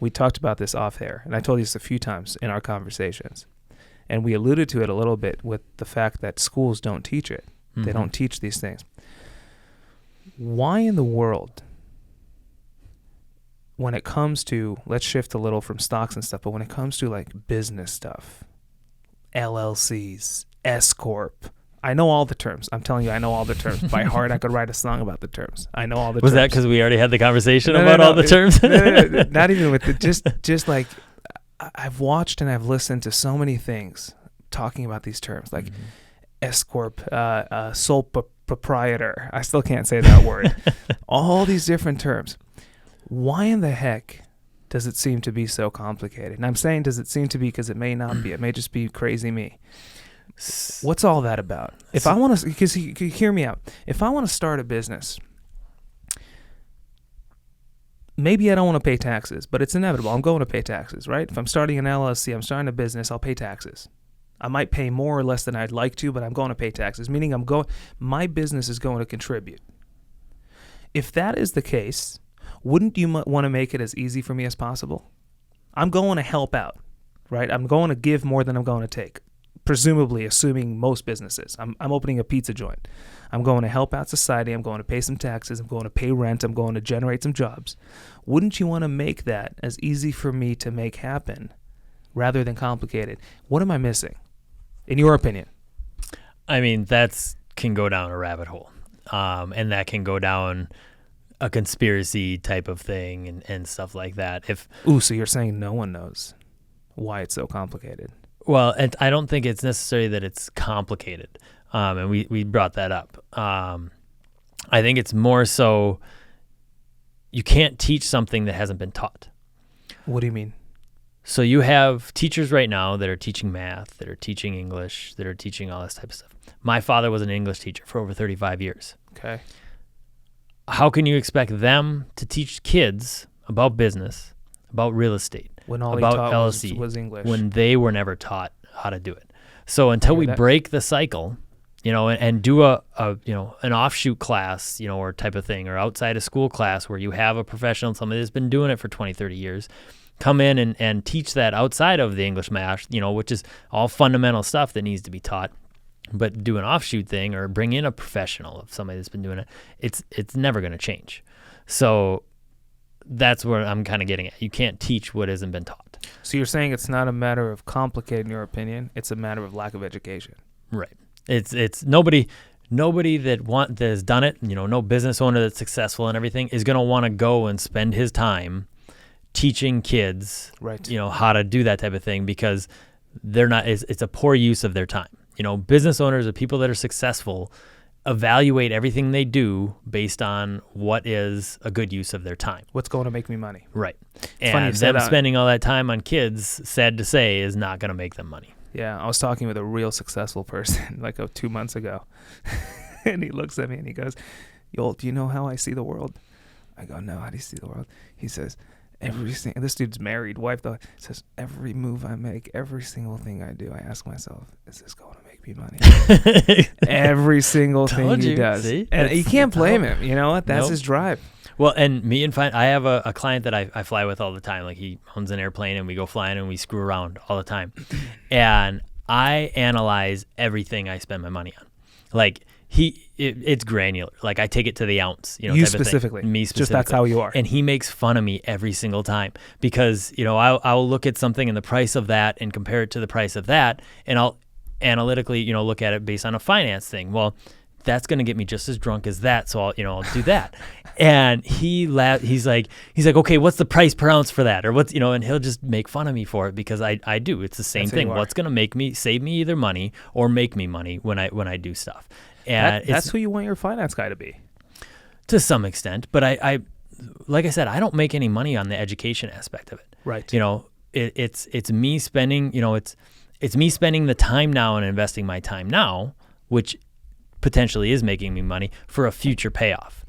we talked about this off air, and I told you this a few times in our conversations. And we alluded to it a little bit with the fact that schools don't teach it. They don't teach these things. Why in the world, when it comes to, let's shift a little from stocks and stuff, but when it comes to like business stuff, LLCs, S Corp, I know all the terms. I'm telling you, I know all the terms. By heart, I could write a song about the terms. I know all the terms. Was that because we already had the conversation about all the terms? No, not even with it. Just like I've watched and I've listened to so many things talking about these terms, like S Corp, sole proprietor. I still can't say that word. All these different terms. Why in the heck does it seem to be so complicated? And I'm saying does it seem to be because it may not be. It may just be crazy me. What's all that about? If I want to, because hear me out. If I want to start a business, maybe I don't want to pay taxes, but it's inevitable. I'm going to pay taxes, right? If I'm starting an LLC, I'm starting a business, I'll pay taxes. I might pay more or less than I'd like to, but I'm going to pay taxes, meaning my business is going to contribute. If that is the case, wouldn't you want to make it as easy for me as possible? I'm going to help out, right? I'm going to give more than I'm going to take. Presumably, assuming most businesses. I'm opening a pizza joint. I'm going to help out society. I'm going to pay some taxes. I'm going to pay rent. I'm going to generate some jobs. Wouldn't you want to make that as easy for me to make happen rather than complicated? What am I missing, in your opinion? I mean, that can go down a rabbit hole, and that can go down a conspiracy type of thing and stuff like that. So you're saying no one knows why it's so complicated? Well, and I don't think it's necessary that it's complicated, and we brought that up. I think it's more so you can't teach something that hasn't been taught. What do you mean? So you have teachers right now that are teaching math, that are teaching English, that are teaching all this type of stuff. My father was an English teacher for over 35 years. Okay. How can you expect them to teach kids about business, about real estate, when all about he taught LLC, was English, when they were never taught how to do it? So until we break the cycle, and do an offshoot class, or type of thing, or outside of school class where you have a professional, somebody that's been doing it for 20, 30 years, come in and teach that outside of the English math, which is all fundamental stuff that needs to be taught. But do an offshoot thing or bring in a professional of somebody that's been doing it, it's never going to change. So that's where I'm kind of getting at. You can't teach what hasn't been taught. So you're saying it's not a matter of complicated, in your opinion. It's a matter of lack of education. Right. It's nobody that has done it, no business owner that's successful and everything is going to want to go and spend his time teaching kids, right, how to do that type of thing, because they're not. It's a poor use of their time. Business owners or people that are successful evaluate everything they do based on what is a good use of their time. What's going to make me money? Right. And them spending all that time on kids, sad to say, is not going to make them money. Yeah, I was talking with a real successful person like 2 months ago, and he looks at me and he goes, "Yo, do you know how I see the world?" I go, "No, how do you see the world?" He says, this dude's married, wife though, says, "Every move I make, every single thing I do, I ask myself, is this going to make me money?" Every single thing he does. See? And you can't blame him. You know what? That's his drive. Well, and I have a client that I fly with all the time. Like, he owns an airplane and we go flying and we screw around all the time. And I analyze everything I spend my money on. Like, it's granular. Like, I take it to the ounce, You specifically. Me specifically. Just that's how you are. And he makes fun of me every single time because, I'll look at something and the price of that and compare it to the price of that. And I'll analytically, look at it based on a finance thing. Well, that's going to get me just as drunk as that. So I'll do that. And he's like, okay, what's the price per ounce for that? Or what's, and he'll just make fun of me for it because I do. It's the same thing. What's going to save me either money or make me money when I do stuff. And that's who you want your finance guy to be. To some extent. But I like I said, I don't make any money on the education aspect of it. Right. It's me spending, it's me spending the time now and investing my time now, which potentially is making me money for a future payoff.